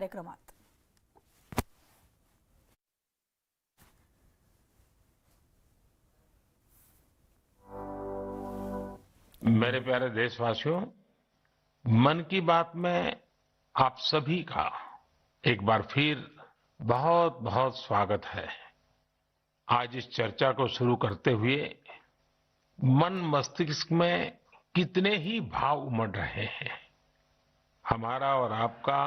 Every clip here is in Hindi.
कार्यक्रमात। मेरे प्यारे देशवासियों, मन की बात में आप सभी का एक बार फिर बहुत बहुत स्वागत है। आज इस चर्चा को शुरू करते हुए मन मस्तिष्क में कितने ही भाव उमड़ रहे हैं। हमारा और आपका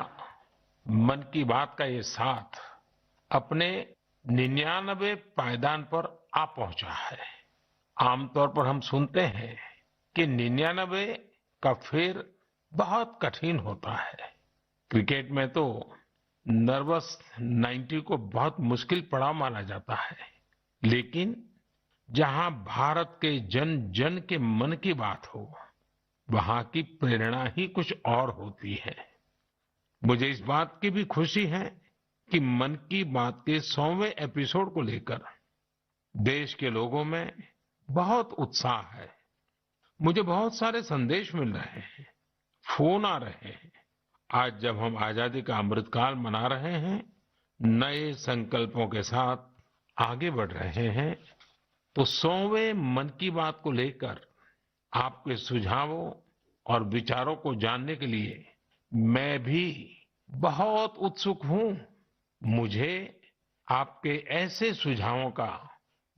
मन की बात का ये साथ अपने 99 पायदान पर आ पहुंचा है। आमतौर पर हम सुनते हैं कि 99 का फेर बहुत कठिन होता है। क्रिकेट में तो नर्वस 90 को बहुत मुश्किल पड़ाव माना जाता है, लेकिन जहां भारत के जन जन के मन की बात हो, वहां की प्रेरणा ही कुछ और होती है। मुझे इस बात की भी खुशी है कि मन की बात के 100वें एपिसोड को लेकर देश के लोगों में बहुत उत्साह है। मुझे बहुत सारे संदेश मिल रहे हैं, फोन आ रहे हैं। आज जब हम आजादी का अमृतकाल मना रहे हैं, नए संकल्पों के साथ आगे बढ़ रहे हैं, तो 100वें मन की बात को लेकर आपके सुझावों और विचारों को जानने के लिए मैं भी बहुत उत्सुक हूं। मुझे आपके ऐसे सुझावों का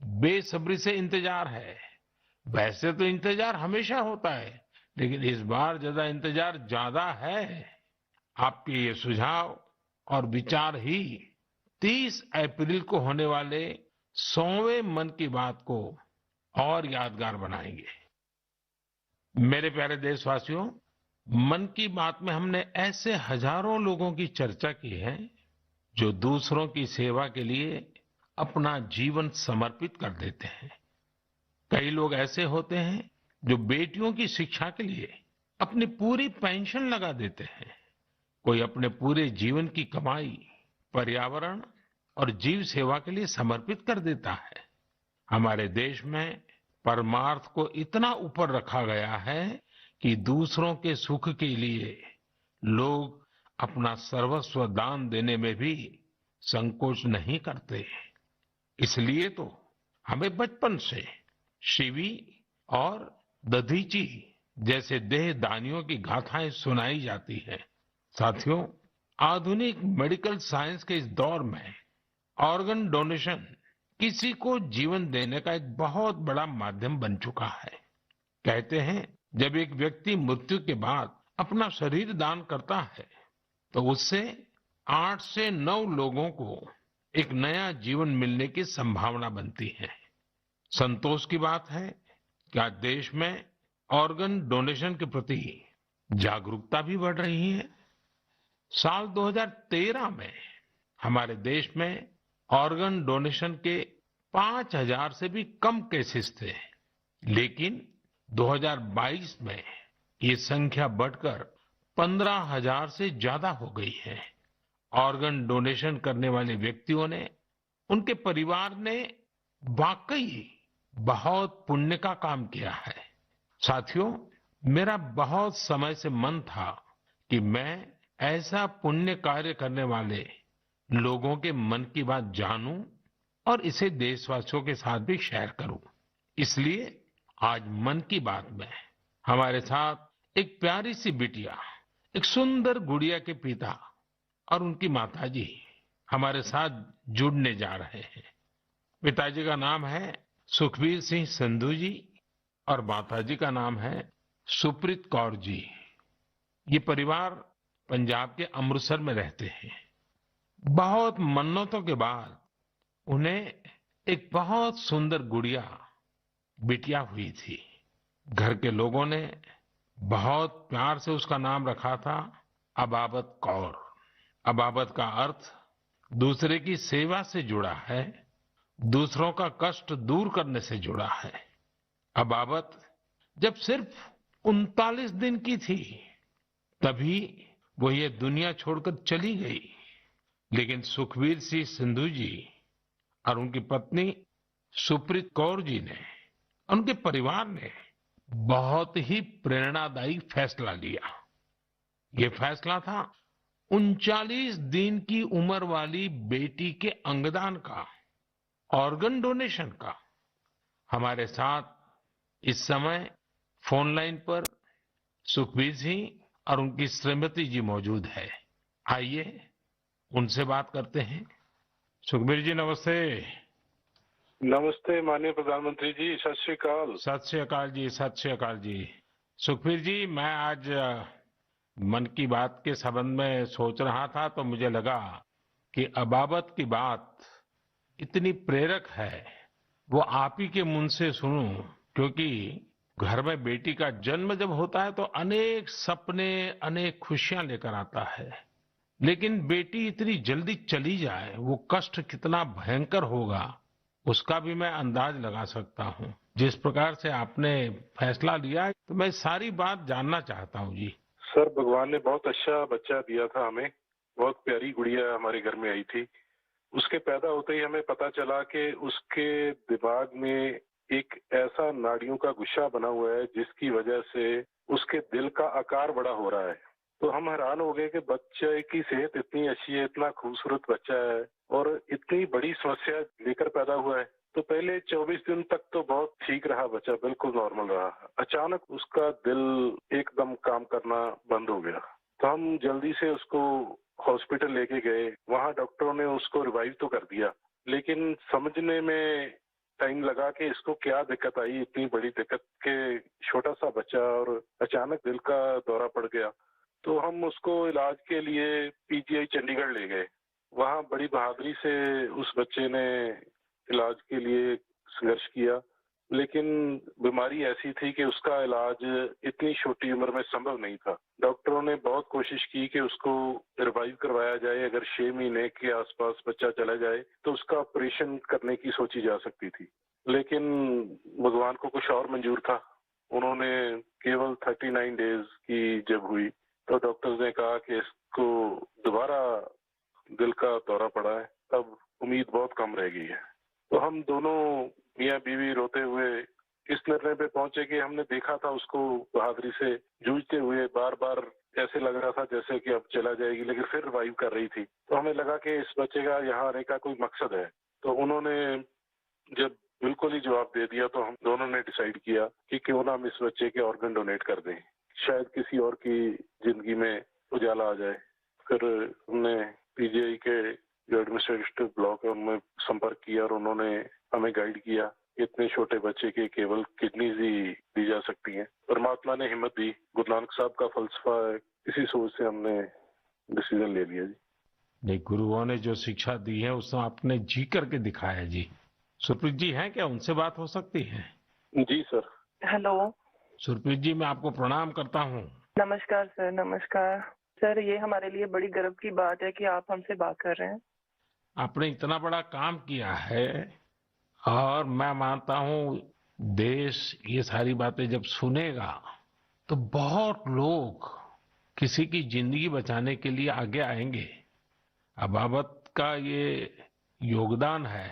बेसब्री से इंतजार है। वैसे तो इंतजार हमेशा होता है, लेकिन इस बार इंतजार ज्यादा है। आपके ये सुझाव और विचार ही 30 अप्रैल को होने वाले 100वें मन की बात को और यादगार बनाएंगे। मेरे प्यारे देशवासियों, मन की बात में हमने ऐसे हजारों लोगों की चर्चा की है जो दूसरों की सेवा के लिए अपना जीवन समर्पित कर देते हैं। कई लोग ऐसे होते हैं जो बेटियों की शिक्षा के लिए अपनी पूरी पेंशन लगा देते हैं। कोई अपने पूरे जीवन की कमाई पर्यावरण और जीव सेवा के लिए समर्पित कर देता है। हमारे देश में परमार्थ को इतना ऊपर रखा गया है कि दूसरों के सुख के लिए लोग अपना सर्वस्व दान देने में भी संकोच नहीं करते। इसलिए तो हमें बचपन से शिवी और दधीची जैसे देहदानियों की गाथाएं सुनाई जाती हैं। साथियों, आधुनिक मेडिकल साइंस के इस दौर में ऑर्गन डोनेशन किसी को जीवन देने का एक बहुत बड़ा माध्यम बन चुका है। कहते हैं, जब एक व्यक्ति मृत्यु के बाद अपना शरीर दान करता है, तो उससे 8 से 9 लोगों को एक नया जीवन मिलने की संभावना बनती है। संतोष की बात है कि आज देश में ऑर्गन डोनेशन के प्रति जागरूकता भी बढ़ रही है। साल 2013 में हमारे देश में ऑर्गन डोनेशन के 5000 से भी कम केसेस थे, लेकिन 2022 में ये संख्या बढ़कर 15,000 से ज्यादा हो गई है। ऑर्गन डोनेशन करने वाले व्यक्तियों ने, उनके परिवार ने वाकई बहुत पुण्य का काम किया है। साथियों, मेरा बहुत समय से मन था कि मैं ऐसा पुण्य कार्य करने वाले लोगों के मन की बात जानूं और इसे देशवासियों के साथ भी शेयर करूं। इसलिए आज मन की बात में हमारे साथ एक प्यारी सी बिटिया, एक सुंदर गुड़िया के पिता और उनकी माताजी हमारे साथ जुड़ने जा रहे हैं। पिताजी का नाम है सुखबीर सिंह संधू जी और माताजी का नाम है सुप्रीत कौर जी। ये परिवार पंजाब के अमृतसर में रहते हैं। बहुत मन्नतों के बाद उन्हें एक बहुत सुंदर गुड़िया, बिटिया हुई थी। घर के लोगों ने बहुत प्यार से उसका नाम रखा था अबाबत कौर। अबाबत का अर्थ दूसरे की सेवा से जुड़ा है, दूसरों का कष्ट दूर करने से जुड़ा है। अबाबत जब सिर्फ 39 दिन की थी, तभी वो ये दुनिया छोड़कर चली गई। लेकिन सुखबीर सिंह संधू जी और उनकी पत्नी सुप्रीत कौर जी ने, उनके परिवार ने बहुत ही प्रेरणादायी फैसला लिया। ये फैसला था 39 दिन की उम्र वाली बेटी के अंगदान का, ऑर्गन डोनेशन का। हमारे साथ इस समय फोन लाइन पर सुखबीर सिंह और उनकी श्रीमती जी मौजूद है। आइए उनसे बात करते हैं। सुखबीर जी नमस्ते। नमस्ते माननीय प्रधानमंत्री जी, सत श्री अकाल। सत श्री अकाल जी, सत श्री अकाल जी। सुखबीर जी, मैं आज मन की बात के संबंध में सोच रहा था तो मुझे लगा कि अबाबत की बात इतनी प्रेरक है, वो आप ही के मुंह से सुनूं, क्योंकि घर में बेटी का जन्म जब होता है तो अनेक सपने, अनेक खुशियां लेकर आता है। लेकिन बेटी इतनी जल्दी चली जाए, वो कष्ट कितना भयंकर होगा, उसका भी मैं अंदाज लगा सकता हूँ। जिस प्रकार से आपने फैसला लिया है, तो मैं सारी बात जानना चाहता हूँ जी। सर, भगवान ने बहुत अच्छा बच्चा दिया था हमें। बहुत प्यारी गुड़िया हमारे घर में आई थी। उसके पैदा होते ही हमें पता चला कि उसके दिमाग में एक ऐसा नाड़ियों का गुच्छा बना हुआ है जिसकी वजह से उसके दिल का आकार बड़ा हो रहा है। तो हम हैरान हो गए कि बच्चे की सेहत इतनी अच्छी है, इतना खूबसूरत बच्चा है और इतनी बड़ी समस्या लेकर पैदा हुआ है। तो पहले 24 दिन तक तो बहुत ठीक रहा बच्चा, बिल्कुल नॉर्मल रहा। अचानक उसका दिल एकदम काम करना बंद हो गया। तो हम जल्दी से उसको हॉस्पिटल लेके गए। वहां डॉक्टरों ने उसको रिवाइव तो कर दिया, लेकिन समझने में टाइम लगा कि इसको क्या दिक्कत आई, इतनी बड़ी दिक्कत के छोटा सा बच्चा और अचानक दिल का दौरा पड़ गया। तो हम उसको इलाज के लिए पीजीआई चंडीगढ़ ले गए। वहां बड़ी बहादुरी से उस बच्चे ने इलाज के लिए संघर्ष किया, लेकिन बीमारी ऐसी थी कि उसका इलाज इतनी छोटी उम्र में संभव नहीं था। डॉक्टरों ने बहुत कोशिश की कि उसको रिवाइव करवाया जाए। अगर 6 महीने के आसपास बच्चा चला जाए तो उसका ऑपरेशन करने की सोची जा सकती थी, लेकिन भगवान को कुछ और मंजूर था। उन्होंने केवल 39 डेज की जब हुई तो डॉक्टर्स ने कहा कि इसको दोबारा दिल का दौरा पड़ा है, तब उम्मीद बहुत कम रह गई है। तो हम दोनों मियाँ बीवी रोते हुए इस निर्णय पे पहुंचे कि हमने देखा था उसको बहादुरी से जूझते हुए, बार बार ऐसे लग रहा था जैसे कि अब चला जाएगी, लेकिन फिर रिवाइव कर रही थी। तो हमें लगा कि इस बच्चे का यहाँ आने का कोई मकसद है। तो उन्होंने जब बिल्कुल ही जवाब दे दिया तो हम दोनों ने डिसाइड किया कि क्यों ना हम इस बच्चे के ऑर्गन डोनेट कर दें, शायद किसी और की जिंदगी में उजाला आ जाए। फिर हमने पीजीआई के जो एडमिनिस्ट्रेटिव ब्लॉक है उनमें संपर्क किया और उन्होंने हमें गाइड किया। इतने छोटे बच्चे के केवल किडनीज ही दी जा सकती हैं। परमात्मा ने हिम्मत दी, गुरु नानक साहब का फलसफा है, इसी सोच से हमने डिसीजन ले लिया जी। नहीं, गुरुओं ने जो शिक्षा दी है उसको आपने जी करके दिखाया जी। सुरप्रीत जी हैं क्या, उनसे बात हो सकती है? जी सर। हेलो। सुरप्रीत जी, मैं आपको प्रणाम करता हूँ। नमस्कार सर, नमस्कार सर। ये हमारे लिए बड़ी गर्व की बात है कि आप हमसे बात कर रहे हैं। आपने इतना बड़ा काम किया है और मैं मानता हूँ देश ये सारी बातें जब सुनेगा तो बहुत लोग किसी की जिंदगी बचाने के लिए आगे आएंगे। अबाबत का ये योगदान है,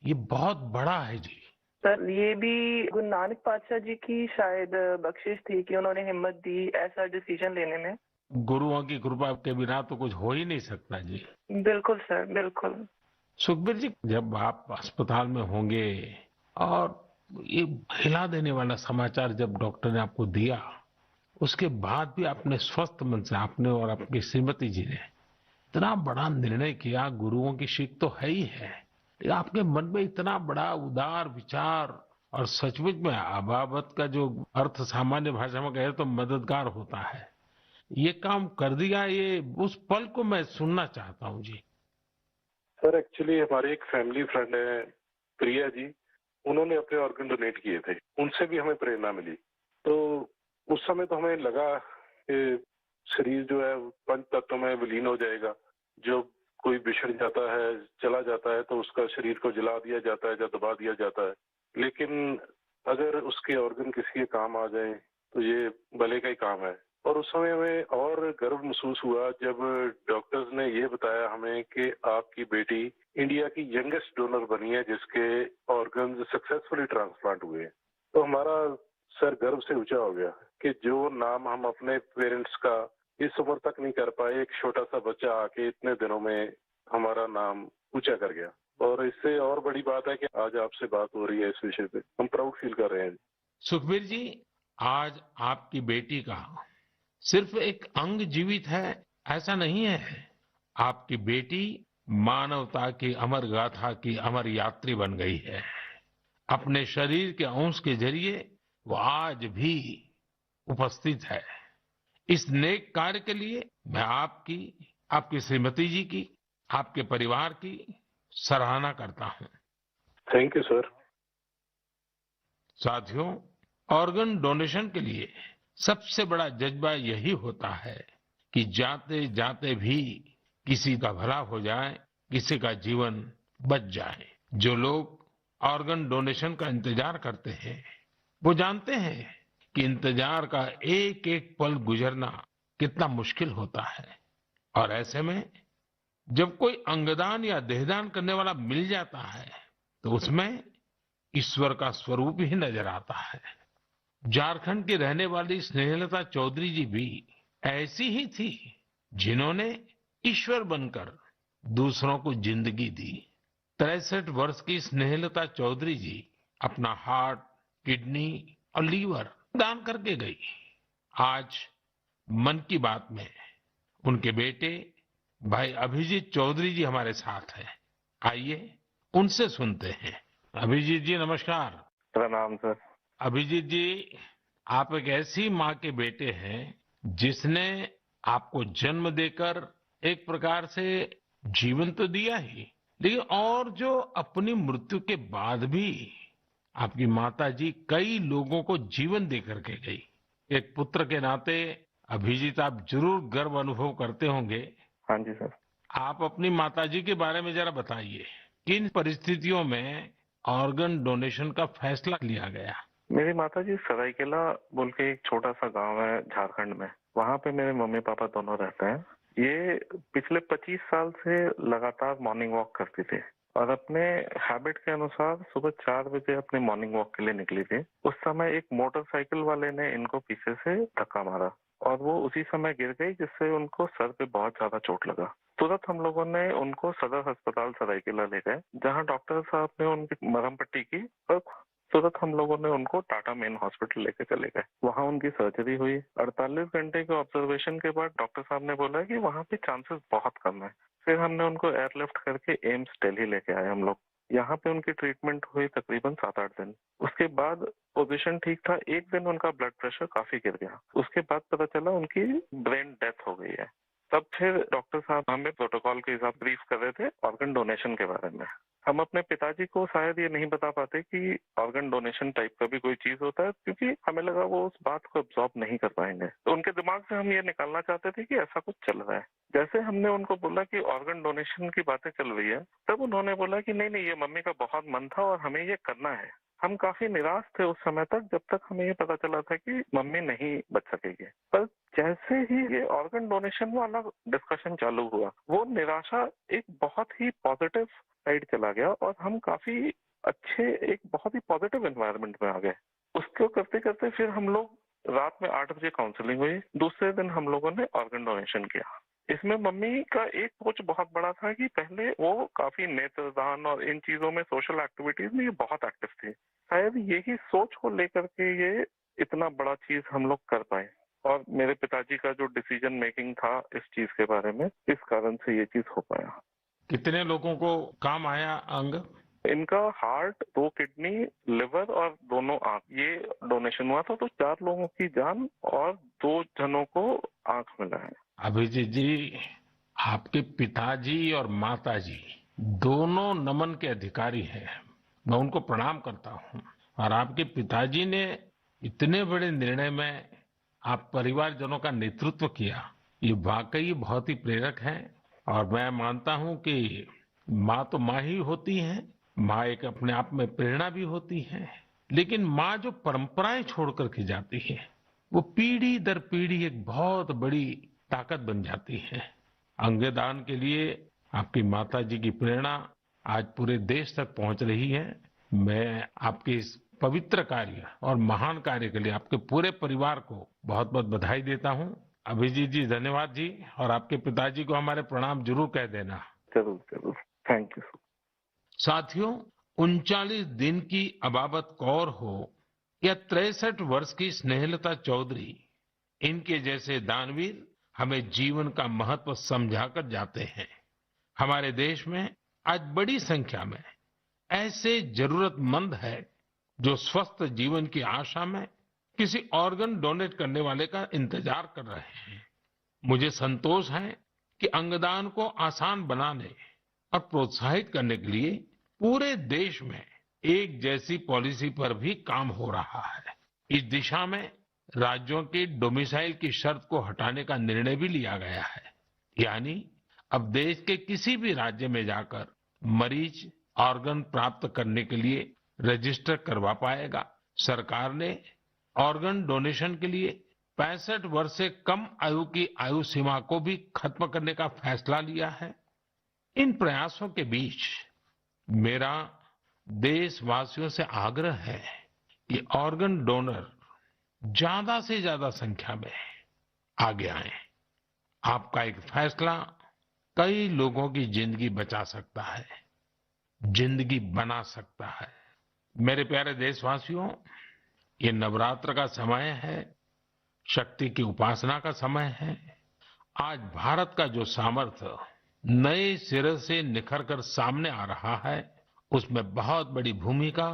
ये बहुत बड़ा है जी। सर, ये भी गुरु नानक पातशाह जी की शायद बख्शिश थी कि उन्होंने हिम्मत दी ऐसा डिसीजन लेने में। गुरुओं की कृपा के बिना तो कुछ हो ही नहीं सकता जी। बिल्कुल सर, बिल्कुल। सुखबीर जी, जब आप अस्पताल में होंगे और ये हिला देने वाला समाचार जब डॉक्टर ने आपको दिया, उसके बाद भी आपने स्वस्थ मन से, आपने और आपकी श्रीमती जी ने इतना बड़ा निर्णय किया। गुरुओं की सीख तो है ही है, लेकिन आपके मन में इतना बड़ा उदार विचार, और सचमुच में अबाबत का जो अर्थ सामान्य भाषा में कहे तो मददगार होता है, ये काम कर दिया। ये उस पल को मैं सुनना चाहता हूँ जी। सर, एक्चुअली हमारे एक फैमिली फ्रेंड है प्रिया जी, उन्होंने अपने ऑर्गन डोनेट किए थे। उनसे भी हमें प्रेरणा मिली। तो उस समय तो हमें लगा कि शरीर जो है पंच तत्व में विलीन हो जाएगा। जो कोई बिछड़ जाता है, चला जाता है, तो उसका शरीर को जला दिया जाता है या दबा दिया जाता है। लेकिन अगर उसके ऑर्गन किसी के काम आ जाए तो ये भले का ही काम है। और उस समय हमें और गर्व महसूस हुआ जब डॉक्टर्स ने ये बताया हमें कि आपकी बेटी इंडिया की यंगेस्ट डोनर बनी है जिसके ऑर्गन सक्सेसफुली ट्रांसप्लांट हुए। तो हमारा सर गर्व से ऊंचा हो गया कि जो नाम हम अपने पेरेंट्स का इस उम्र तक नहीं कर पाए। एक छोटा सा बच्चा आके इतने दिनों में हमारा नाम ऊंचा कर गया, और इससे और बड़ी बात है कि आज आपसे बात हो रही है इस विषय पे। हम प्राउड फील कर रहे हैं। सुखबीर जी, आज आपकी बेटी का सिर्फ एक अंग जीवित है ऐसा नहीं है। आपकी बेटी मानवता की अमर गाथा की अमर यात्री बन गई है। अपने शरीर के अंश के जरिए वो आज भी उपस्थित है। इस नेक कार्य के लिए मैं आपकी, आपकी श्रीमती जी की, आपके परिवार की सराहना करता हूं। Thank you sir. साथियों, ऑर्गन डोनेशन के लिए सबसे बड़ा जज्बा यही होता है कि जाते जाते भी किसी का भला हो जाए, किसी का जीवन बच जाए। जो लोग ऑर्गन डोनेशन का इंतजार करते हैं वो जानते हैं कि इंतजार का एक एक पल गुजरना कितना मुश्किल होता है, और ऐसे में जब कोई अंगदान या देहदान करने वाला मिल जाता है तो उसमें ईश्वर का स्वरूप ही नजर आता है। झारखंड की रहने वाली स्नेहलता चौधरी जी भी ऐसी ही थी, जिन्होंने ईश्वर बनकर दूसरों को जिंदगी दी। 63 वर्ष की स्नेहलता चौधरी जी अपना हार्ट, किडनी और लीवर दान करके गई। आज मन की बात में उनके बेटे भाई अभिजीत चौधरी जी हमारे साथ हैं। आइए उनसे सुनते हैं। अभिजीत जी नमस्कार। प्रणाम सर। अभिजीत जी, आप एक ऐसी माँ के बेटे हैं जिसने आपको जन्म देकर एक प्रकार से जीवन तो दिया ही, लेकिन और जो अपनी मृत्यु के बाद भी आपकी माता जी कई लोगों को जीवन दे करके गई। एक पुत्र के नाते अभिजीत आप जरूर गर्व अनुभव करते होंगे। हाँ जी सर। आप अपनी माताजी के बारे में जरा बताइए, किन परिस्थितियों में ऑर्गन डोनेशन का फैसला लिया गया? मेरी माता जी सरायकेला बोल के एक छोटा सा गांव है झारखंड में, वहाँ पे मेरे मम्मी पापा दोनों रहते हैं। ये पिछले 25 साल से लगातार मॉर्निंग वॉक करती थी और अपने हैबिट के अनुसार सुबह 4 बजे अपने मॉर्निंग वॉक के लिए निकली थी। उस समय एक मोटरसाइकिल वाले ने इनको पीछे से धक्का मारा और वो उसी समय गिर गई, जिससे उनको सर पे बहुत ज्यादा चोट लगा। तुरंत हम लोगों ने उनको सदर अस्पताल सरायकेला ले गए, जहाँ डॉक्टर साहब ने उनकी मरहम पट्टी की और तुरंत हम लोगों ने उनको टाटा मेन हॉस्पिटल लेके चले गए। वहाँ उनकी सर्जरी हुई। 48 घंटे के ऑब्जर्वेशन के बाद डॉक्टर साहब ने बोला कि वहाँ पे चांसेस बहुत कम है। फिर हमने उनको एयरलिफ्ट करके एम्स दिल्ली लेके आए हम लोग। यहाँ पे उनकी ट्रीटमेंट हुई तकरीबन 7-8 दिन। उसके बाद पोजीशन ठीक था। एक दिन उनका ब्लड प्रेशर काफी गिर गया। उसके बाद पता चला उनकी ब्रेन डेथ हो गई है। तब फिर डॉक्टर साहब हमें प्रोटोकॉल के हिसाब ब्रीफ कर रहे थे ऑर्गन डोनेशन के बारे में। हम अपने पिताजी को शायद ये नहीं बता पाते कि ऑर्गन डोनेशन टाइप का भी कोई चीज होता है, क्योंकि हमें लगा वो उस बात को अब्सॉर्ब नहीं कर पाएंगे। तो उनके दिमाग से हम ये निकालना चाहते थे कि ऐसा कुछ चल रहा है। जैसे हमने उनको बोला कि ऑर्गन डोनेशन की बातें चल रही है, तब उन्होंने बोला कि नहीं नहीं, ये मम्मी का बहुत मन था और हमें ये करना है। हम काफी निराश थे उस समय तक, जब तक हमें ये पता चला था कि मम्मी नहीं बच सकेगी। पर जैसे ही ये ऑर्गन डोनेशन वाला डिस्कशन चालू हुआ, वो निराशा एक बहुत ही पॉजिटिव साइड चला गया और हम काफी अच्छे, एक बहुत ही पॉजिटिव एनवायरनमेंट में आ गए। उसको करते करते फिर हम लोग रात में 8 बजे काउंसलिंग हुई। दूसरे दिन हम लोगों ने ऑर्गन डोनेशन किया। इसमें मम्मी का एक सोच बहुत बड़ा था कि पहले वो काफी नेत्रदान और इन चीजों में, सोशल एक्टिविटीज में ये बहुत एक्टिव थी। शायद यही सोच को लेकर के ये इतना बड़ा चीज हम लोग कर पाए। और मेरे पिताजी का जो डिसीजन मेकिंग था इस चीज के बारे में, इस कारण से ये चीज हो पाया। कितने लोगों को काम आया अंग? इनका हार्ट, 2 किडनी, लिवर और दोनों आंख, ये डोनेशन हुआ था। तो 4 लोगों की जान और 2 जनों को आंख मिला है। अभिजीत जी, आपके पिताजी और माताजी दोनों नमन के अधिकारी हैं। मैं उनको प्रणाम करता हूँ। और आपके पिताजी ने इतने बड़े निर्णय में आप परिवारजनों का नेतृत्व किया, ये वाकई बहुत ही प्रेरक है। और मैं मानता हूँ कि माँ तो माँ ही होती है, माँ एक अपने आप में प्रेरणा भी होती है, लेकिन माँ जो परंपराएं छोड़ करके जाती है वो पीढ़ी दर पीढ़ी एक बहुत बड़ी ताकत बन जाती है। अंगदान के लिए आपकी माता जी की प्रेरणा आज पूरे देश तक पहुंच रही है। मैं आपके इस पवित्र कार्य और महान कार्य के लिए आपके पूरे परिवार को बहुत बहुत बधाई देता हूं। अभिजीत जी धन्यवाद जी, और आपके पिताजी को हमारे प्रणाम जरूर कह देना। जरूर जरूर, थैंक यू। साथियों, 39 दिन की अबाबत कौर हो या 63 वर्ष की स्नेहलता चौधरी, इनके जैसे दानवीर हमें जीवन का महत्व समझाकर जाते हैं। हमारे देश में आज बड़ी संख्या में ऐसे जरूरतमंद है जो स्वस्थ जीवन की आशा में किसी ऑर्गन डोनेट करने वाले का इंतजार कर रहे हैं। मुझे संतोष है कि अंगदान को आसान बनाने और प्रोत्साहित करने के लिए पूरे देश में एक जैसी पॉलिसी पर भी काम हो रहा है। इस दिशा में राज्यों की डोमिसाइल की शर्त को हटाने का निर्णय भी लिया गया है। यानी अब देश के किसी भी राज्य में जाकर मरीज ऑर्गन प्राप्त करने के लिए रजिस्टर करवा पाएगा। सरकार ने ऑर्गन डोनेशन के लिए 65 वर्ष से कम आयु की आयु सीमा को भी खत्म करने का फैसला लिया है। इन प्रयासों के बीच मेरा देशवासियों से आग्रह है कि ऑर्गन डोनर ज्यादा से ज्यादा संख्या में आगे आए। आपका एक फैसला कई लोगों की जिंदगी बचा सकता है, जिंदगी बना सकता है। मेरे प्यारे देशवासियों, ये नवरात्र का समय है, शक्ति की उपासना का समय है। आज भारत का जो सामर्थ्य नए सिरे से निखर कर सामने आ रहा है, उसमें बहुत बड़ी भूमिका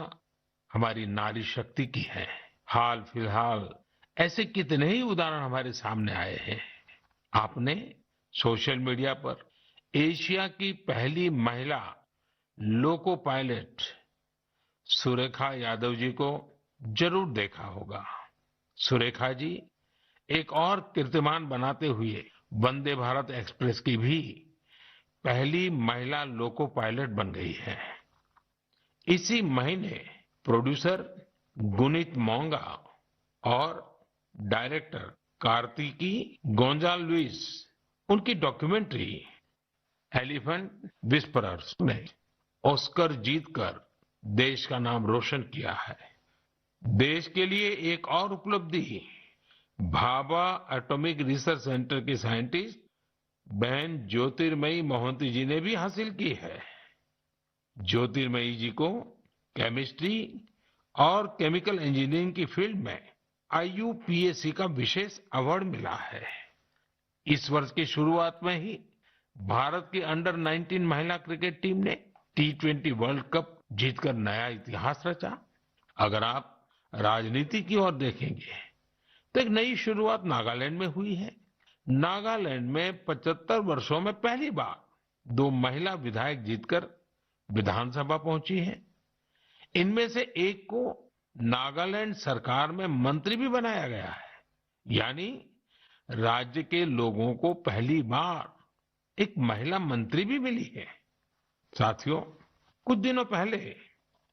हमारी नारी शक्ति की है। हाल फिलहाल ऐसे कितने ही उदाहरण हमारे सामने आए हैं। आपने सोशल मीडिया पर एशिया की पहली महिला लोको पायलट सुरेखा यादव जी को जरूर देखा होगा। सुरेखा जी एक और कीर्तिमान बनाते हुए वंदे भारत एक्सप्रेस की भी पहली महिला लोको पायलट बन गई है। इसी महीने प्रोड्यूसर गुनीत मोंगा और डायरेक्टर कार्तिकी गोंजाल्विस, उनकी डॉक्यूमेंट्री एलिफेंट विस्परर्स ने ऑस्कर जीतकर देश का नाम रोशन किया है। देश के लिए एक और उपलब्धि भाभा एटॉमिक रिसर्च सेंटर की साइंटिस्ट बहन ज्योतिर्मयी मोहंती जी ने भी हासिल की है। ज्योतिर्मयी जी को केमिस्ट्री और केमिकल इंजीनियरिंग की फील्ड में IUPAC का विशेष अवार्ड मिला है। इस वर्ष की शुरुआत में ही भारत की अंडर 19 महिला क्रिकेट टीम ने T20 वर्ल्ड कप जीतकर नया इतिहास रचा। अगर आप राजनीति की ओर देखेंगे तो एक नई शुरुआत नागालैंड में हुई है। नागालैंड में 75 वर्षों में पहली बार 2 महिला विधायक जीतकर विधानसभा पहुंची हैं। इनमें से एक को नागालैंड सरकार में मंत्री भी बनाया गया है। यानी राज्य के लोगों को पहली बार एक महिला मंत्री भी मिली है। साथियों, कुछ दिनों पहले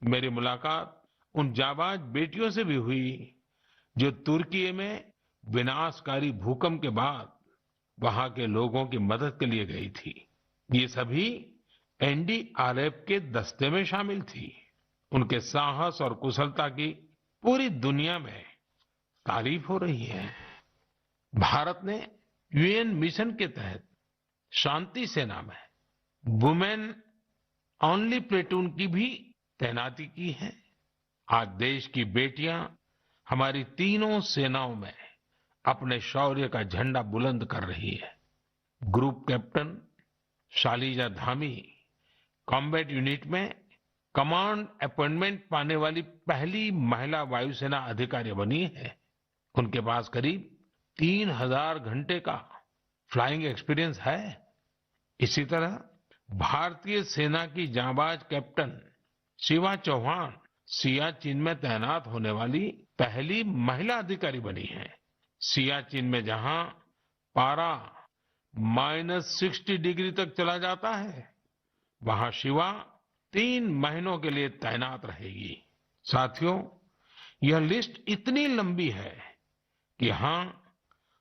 मेरी मुलाकात उन जाबाज बेटियों से भी हुई जो तुर्की में विनाशकारी भूकंप के बाद वहां के लोगों की मदद के लिए गई थी। ये सभी NDRF के दस्ते में शामिल थी। उनके साहस और कुशलता की पूरी दुनिया में तारीफ हो रही है। भारत ने UN मिशन के तहत शांति सेना में वुमेन ओनली प्लेटून की भी तैनाती की है। आज देश की बेटियां हमारी तीनों सेनाओं में अपने शौर्य का झंडा बुलंद कर रही है। Group captain Shalija Dhami combat unit में कमांड अपॉइंटमेंट पाने वाली पहली महिला वायुसेना अधिकारी बनी है। उनके पास करीब 3000 घंटे का फ्लाइंग एक्सपीरियंस है। इसी तरह भारतीय सेना की जांबाज कैप्टन शिवा चौहान सियाचिन में तैनात होने वाली पहली महिला अधिकारी बनी है। सियाचिन में जहां पारा -60 डिग्री तक चला जाता है, वहां शिवा 3 महीनों के लिए तैनात रहेगी। साथियों, यह लिस्ट इतनी लंबी है कि यहां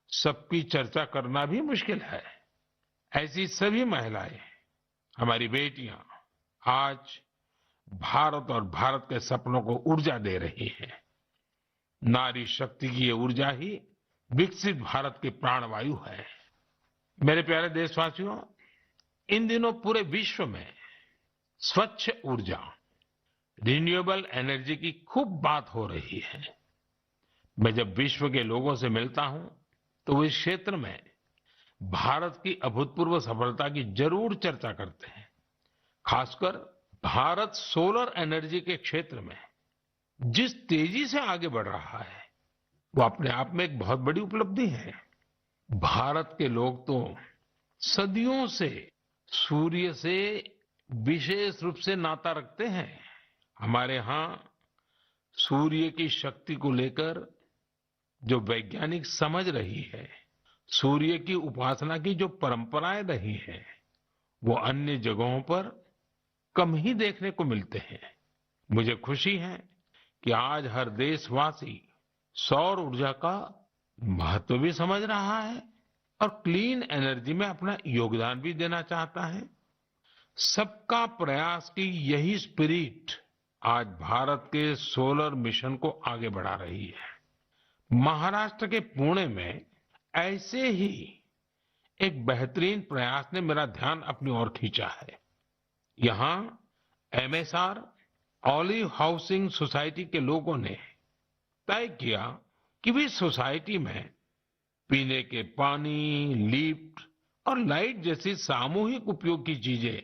सबकी चर्चा करना भी मुश्किल है। ऐसी सभी महिलाएं, हमारी बेटियां आज भारत और भारत के सपनों को ऊर्जा दे रही हैं। नारी शक्ति की ये ऊर्जा ही विकसित भारत की प्राणवायु है। मेरे प्यारे देशवासियों, इन दिनों पूरे विश्व में स्वच्छ ऊर्जा, रिन्यूएबल एनर्जी की खूब बात हो रही है। मैं जब विश्व के लोगों से मिलता हूं तो वो इस क्षेत्र में भारत की अभूतपूर्व सफलता की जरूर चर्चा करते हैं। खासकर भारत सोलर एनर्जी के क्षेत्र में जिस तेजी से आगे बढ़ रहा है वो अपने आप में एक बहुत बड़ी उपलब्धि है। भारत के लोग तो सदियों से सूर्य से विशेष रूप से नाता रखते हैं। हमारे यहाँ सूर्य की शक्ति को लेकर जो वैज्ञानिक समझ रही है, सूर्य की उपासना की जो परंपराएं रही हैं, वो अन्य जगहों पर कम ही देखने को मिलते हैं। मुझे खुशी है कि आज हर देशवासी सौर ऊर्जा का महत्व भी समझ रहा है और क्लीन एनर्जी में अपना योगदान भी देना चाहता है। सबका प्रयास की यही स्पिरिट आज भारत के सोलर मिशन को आगे बढ़ा रही है। महाराष्ट्र के पुणे में ऐसे ही एक बेहतरीन प्रयास ने मेरा ध्यान अपनी ओर खींचा है। यहाँ एमएसआर ऑलिव हाउसिंग सोसाइटी के लोगों ने तय किया कि वे सोसाइटी में पीने के पानी, लिफ्ट और लाइट जैसी सामूहिक उपयोग की चीजें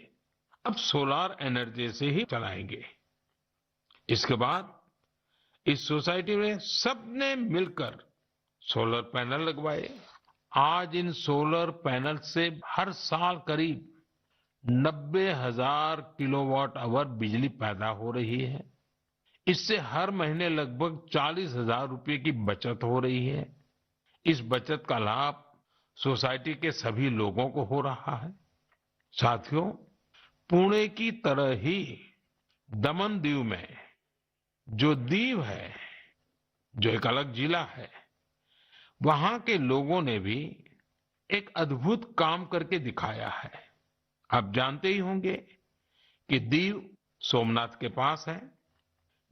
अब सोलर एनर्जी से ही चलाएंगे। इसके बाद इस सोसाइटी में सबने मिलकर सोलर पैनल लगवाए। आज इन सोलर पैनल से हर साल करीब 90,000 किलोवाट आवर बिजली पैदा हो रही है। इससे हर महीने लगभग 40,000 रुपए की बचत हो रही है। इस बचत का लाभ सोसाइटी के सभी लोगों को हो रहा है। साथियों, पुणे की तरह ही दमन दीव में जो दीव है, जो एक अलग जिला है, वहां के लोगों ने भी एक अद्भुत काम करके दिखाया है। आप जानते ही होंगे कि दीव सोमनाथ के पास है।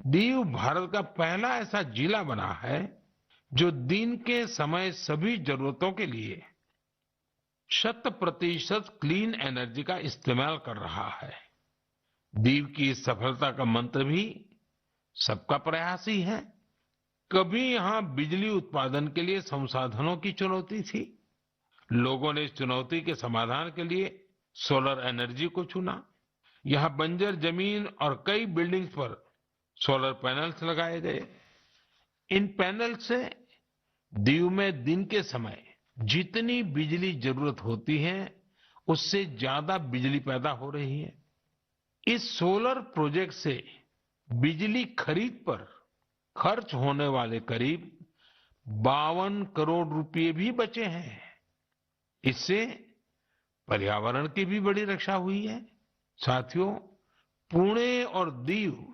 दीव भारत का पहला ऐसा जिला बना है जो दिन के समय सभी जरूरतों के लिए 100% क्लीन एनर्जी का इस्तेमाल कर रहा है। दीव की इस सफलता का मंत्र भी सबका प्रयास ही है। कभी यहां बिजली उत्पादन के लिए संसाधनों की चुनौती थी। लोगों ने इस चुनौती के समाधान के लिए सोलर एनर्जी को चुना। यहां बंजर जमीन और कई बिल्डिंग्स पर सोलर पैनल्स लगाए गए। इन पैनल से दीव में दिन के समय जितनी बिजली जरूरत होती है उससे ज्यादा बिजली पैदा हो रही है। इस सोलर प्रोजेक्ट से बिजली खरीद पर खर्च होने वाले करीब 52 करोड़ रुपए भी बचे हैं। इससे पर्यावरण की भी बड़ी रक्षा हुई है। साथियों, पुणे और दीव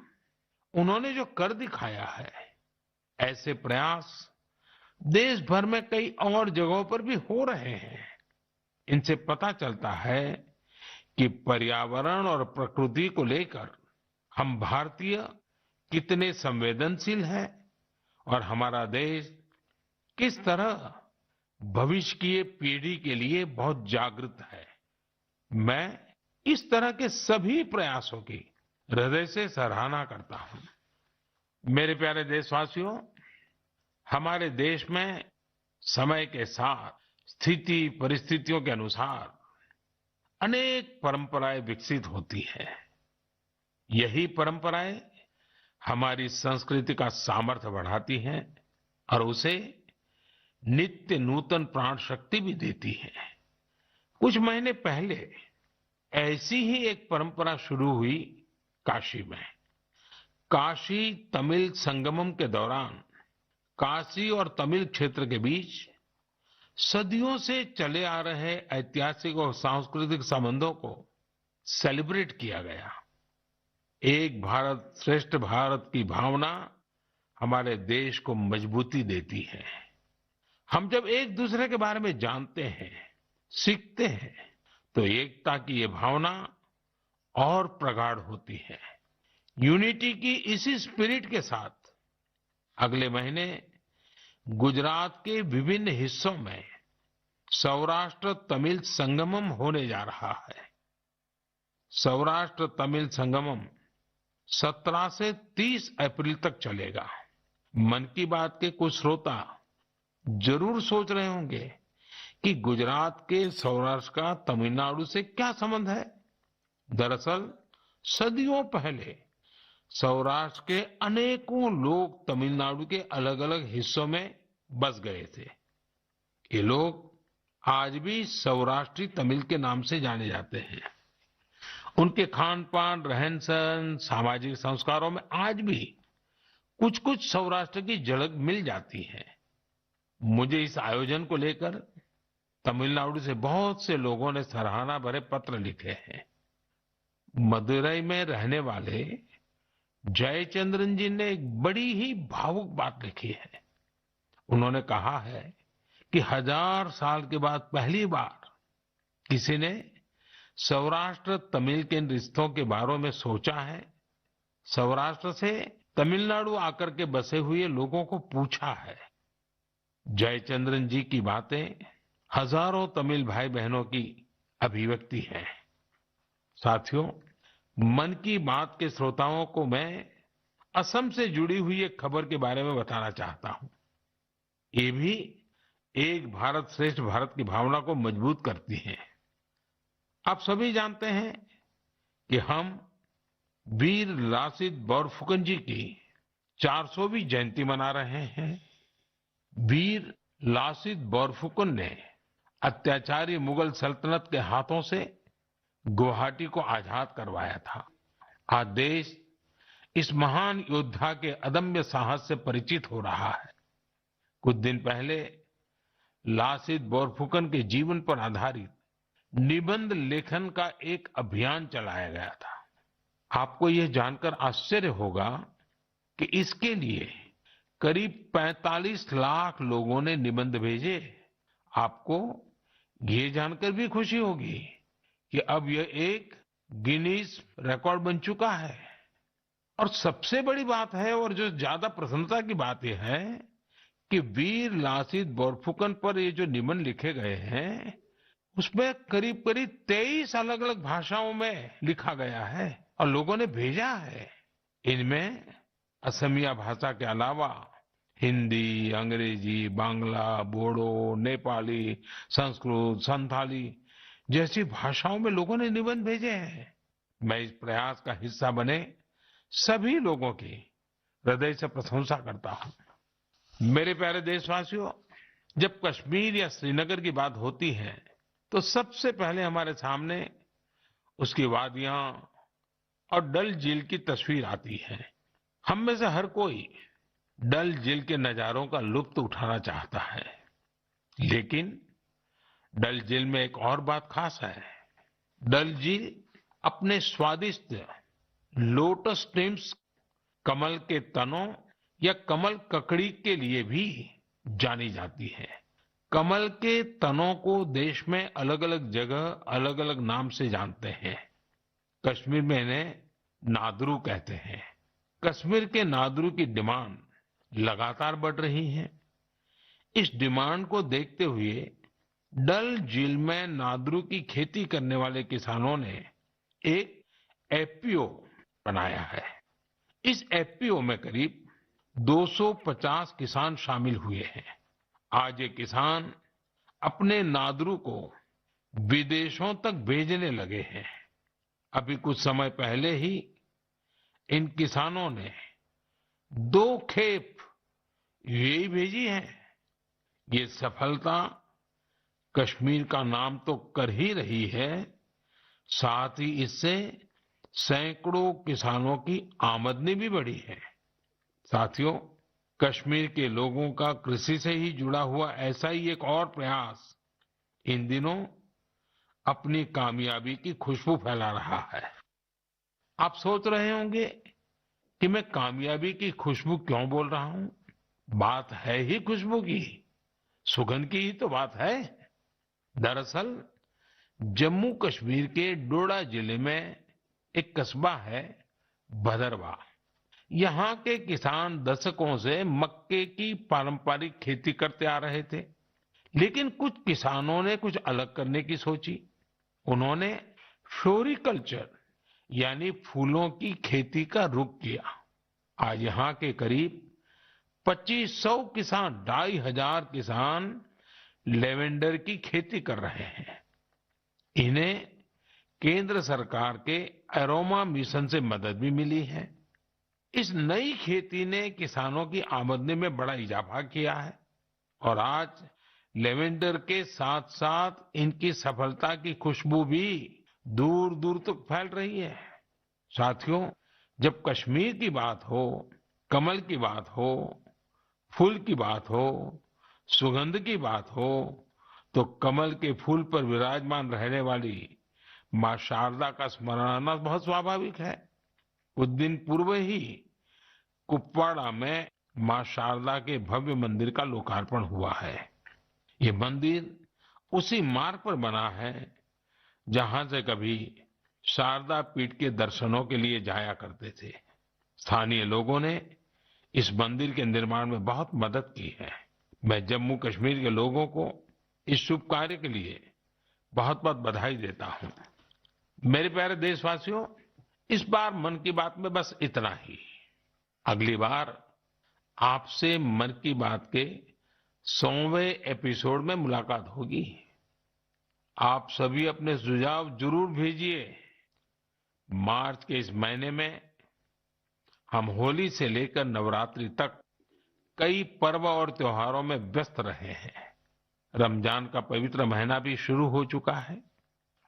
उन्होंने जो कर दिखाया है, ऐसे प्रयास देश भर में कई और जगहों पर भी हो रहे हैं। इनसे पता चलता है कि पर्यावरण और प्रकृति को लेकर हम भारतीय कितने संवेदनशील हैं और हमारा देश किस तरह भविष्य की पीढ़ी के लिए बहुत जागृत है। मैं इस तरह के सभी प्रयासों की हृदय से सराहना करता हूं। मेरे प्यारे देशवासियों, हमारे देश में समय के साथ स्थिति परिस्थितियों के अनुसार अनेक परंपराएं विकसित होती है। यही परंपराएं हमारी संस्कृति का सामर्थ्य बढ़ाती हैं और उसे नित्य नूतन प्राण शक्ति भी देती है। कुछ महीने पहले ऐसी ही एक परंपरा शुरू हुई काशी में। काशी तमिल संगमम के दौरान काशी और तमिल क्षेत्र के बीच सदियों से चले आ रहे ऐतिहासिक और सांस्कृतिक संबंधों को सेलिब्रेट किया गया। एक भारत श्रेष्ठ भारत की भावना हमारे देश को मजबूती देती है। हम जब एक दूसरे के बारे में जानते हैं, सीखते हैं, तो एकता की ये भावना और प्रगाढ़ होती है। यूनिटी की इसी स्पिरिट के साथ अगले महीने गुजरात के विभिन्न हिस्सों में सौराष्ट्र तमिल संगमम होने जा रहा है। सौराष्ट्र तमिल संगमम 17 से 30 अप्रैल तक चलेगा। मन की बात के कुछ श्रोता जरूर सोच रहे होंगे कि गुजरात के सौराष्ट्र का तमिलनाडु से क्या संबंध है। दरअसल सदियों पहले सौराष्ट्र के अनेकों लोग तमिलनाडु के अलग अलग हिस्सों में बस गए थे। ये लोग आज भी सौराष्ट्री तमिल के नाम से जाने जाते हैं। उनके खान पान, रहन सहन, सामाजिक संस्कारों में आज भी कुछ कुछ सौराष्ट्र की झलक मिल जाती है। मुझे इस आयोजन को लेकर तमिलनाडु से बहुत से लोगों ने सराहना भरे पत्र लिखे हैं। मदुरई में रहने वाले जयचंद्रन जी ने एक बड़ी ही भावुक बात लिखी है। उन्होंने कहा है कि 1000 साल के बाद पहली बार किसी ने सौराष्ट्र तमिल के रिश्तों के बारे में सोचा है। सौराष्ट्र से तमिलनाडु आकर के बसे हुए लोगों को पूछा है। जयचंद्रन जी की बातें हजारों तमिल भाई बहनों की अभिव्यक्ति है। साथियों, मन की बात के श्रोताओं को मैं असम से जुड़ी हुई एक खबर के बारे में बताना चाहता हूं। ये भी एक भारत श्रेष्ठ भारत की भावना को मजबूत करती है। आप सभी जानते हैं कि हम वीर लासित बोरफुकन जी की 400वीं जयंती मना रहे हैं। वीर लासित बोरफुकन ने अत्याचारी मुगल सल्तनत के हाथों से गुवाहाटी को आजाद करवाया था। आज देश इस महान योद्धा के अदम्य साहस से परिचित हो रहा है। कुछ दिन पहले लासित बोरफुकन के जीवन पर आधारित निबंध लेखन का एक अभियान चलाया गया था। आपको यह जानकर आश्चर्य होगा कि इसके लिए करीब 45 लाख लोगों ने निबंध भेजे। आपको ये जानकर भी खुशी होगी कि अब यह एक गिनीज रिकॉर्ड बन चुका है। और सबसे बड़ी बात है, और जो ज्यादा प्रसन्नता की बात यह है कि वीर लासित बोरफुकन पर ये जो निबंध लिखे गए हैं, उसमें करीब करीब 23 अलग अलग भाषाओं में लिखा गया है और लोगों ने भेजा है। इनमें असमिया भाषा के अलावा हिंदी, अंग्रेजी, बांग्ला, बोडो, नेपाली, संस्कृत, संथाली जैसी भाषाओं में लोगों ने निबंध भेजे हैं। मैं इस प्रयास का हिस्सा बने सभी लोगों की हृदय से प्रशंसा करता हूं। मेरे प्यारे देशवासियों, जब कश्मीर या श्रीनगर की बात होती है तो सबसे पहले हमारे सामने उसकी वादियां और डल झील की तस्वीर आती है। हम में से हर कोई डल झील के नजारों का लुत्फ उठाना चाहता है, लेकिन डल झील में एक और बात खास है। डल झील अपने स्वादिष्ट लोटस स्टेम्स, कमल के तनों या कमल ककड़ी के लिए भी जानी जाती है। कमल के तनों को देश में अलग अलग जगह अलग अलग नाम से जानते हैं। कश्मीर में इन्हें नादरू कहते हैं। कश्मीर के नादरू की डिमांड लगातार बढ़ रही है। इस डिमांड को देखते हुए डल झील में नादरू की खेती करने वाले किसानों ने एक एफपीओ बनाया है। इस एफपीओ में करीब 250 किसान शामिल हुए हैं। आज ये किसान अपने नादरू को विदेशों तक भेजने लगे हैं। अभी कुछ समय पहले ही इन किसानों ने 2 खेप यूएई भेजी है। ये सफलता कश्मीर का नाम तो कर ही रही है, साथ ही इससे सैकड़ों किसानों की आमदनी भी बढ़ी है। साथियों, कश्मीर के लोगों का कृषि से ही जुड़ा हुआ ऐसा ही एक और प्रयास इन दिनों अपनी कामयाबी की खुशबू फैला रहा है। आप सोच रहे होंगे कि मैं कामयाबी की खुशबू क्यों बोल रहा हूं। बात है ही खुशबू की, सुगंध की ही तो बात है। दरअसल जम्मू कश्मीर के डोडा जिले में एक कस्बा है भदरवा। यहाँ के किसान दशकों से मक्के की पारंपरिक खेती करते आ रहे थे, लेकिन कुछ किसानों ने कुछ अलग करने की सोची। उन्होंने फ्लोरिकल्चर यानी फूलों की खेती का रुख किया। आज यहाँ के करीब 2500 किसान, 2500 किसान लेवेंडर की खेती कर रहे हैं। इन्हें केंद्र सरकार के एरोमा मिशन से मदद भी मिली है। इस नई खेती ने किसानों की आमदनी में बड़ा इजाफा किया है और आज लेवेंडर के साथ साथ इनकी सफलता की खुशबू भी दूर दूर तक फैल रही है। साथियों, जब कश्मीर की बात हो, कमल की बात हो, फूल की बात हो, सुगंध की बात हो, तो कमल के फूल पर विराजमान रहने वाली मां शारदा का स्मरण आना बहुत स्वाभाविक है। कुछ दिन पूर्व ही कुपवाड़ा में मां शारदा के भव्य मंदिर का लोकार्पण हुआ है। ये मंदिर उसी मार्ग पर बना है जहां से कभी शारदा पीठ के दर्शनों के लिए जाया करते थे। स्थानीय लोगों ने इस मंदिर के निर्माण में बहुत मदद की है। मैं जम्मू कश्मीर के लोगों को इस शुभ कार्य के लिए बहुत बहुत बधाई देता हूं। मेरे प्यारे देशवासियों, इस बार मन की बात में बस इतना ही। अगली बार आपसे मन की बात के 100वें एपिसोड में मुलाकात होगी। आप सभी अपने सुझाव जरूर भेजिए। मार्च के इस महीने में हम होली से लेकर नवरात्रि तक कई पर्व और त्योहारों में व्यस्त रहे हैं। रमजान का पवित्र महीना भी शुरू हो चुका है।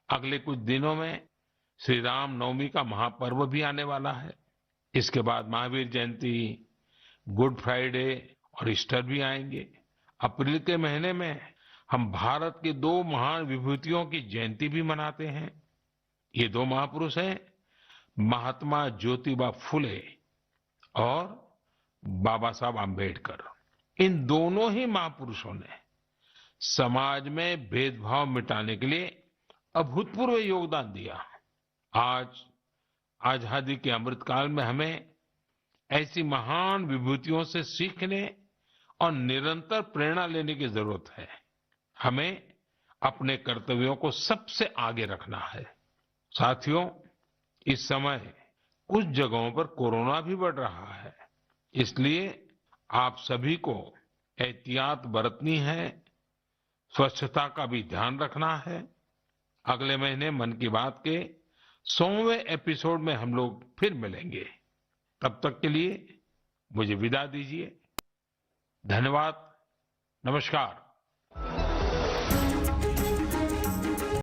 अगले कुछ दिनों में श्री राम नवमी का महापर्व भी आने वाला है। इसके बाद महावीर जयंती, गुड फ्राइडे और ईस्टर भी आएंगे। अप्रैल के महीने में हम भारत के 2 महान विभूतियों की जयंती भी मनाते हैं। ये 2 महापुरुष हैं महात्मा ज्योतिबा फुले और बाबा साहब आम्बेडकर। इन दोनों ही महापुरुषों ने समाज में भेदभाव मिटाने के लिए अभूतपूर्व योगदान दिया। आज आजादी के अमृतकाल में हमें ऐसी महान विभूतियों से सीखने और निरंतर प्रेरणा लेने की जरूरत है। हमें अपने कर्तव्यों को सबसे आगे रखना है। साथियों, इस समय कुछ जगहों पर कोरोना भी बढ़ रहा है, इसलिए आप सभी को एहतियात बरतनी है, स्वच्छता का भी ध्यान रखना है। अगले महीने मन की बात के 100वें एपिसोड में हम लोग फिर मिलेंगे। तब तक के लिए मुझे विदा दीजिए। धन्यवाद। नमस्कार।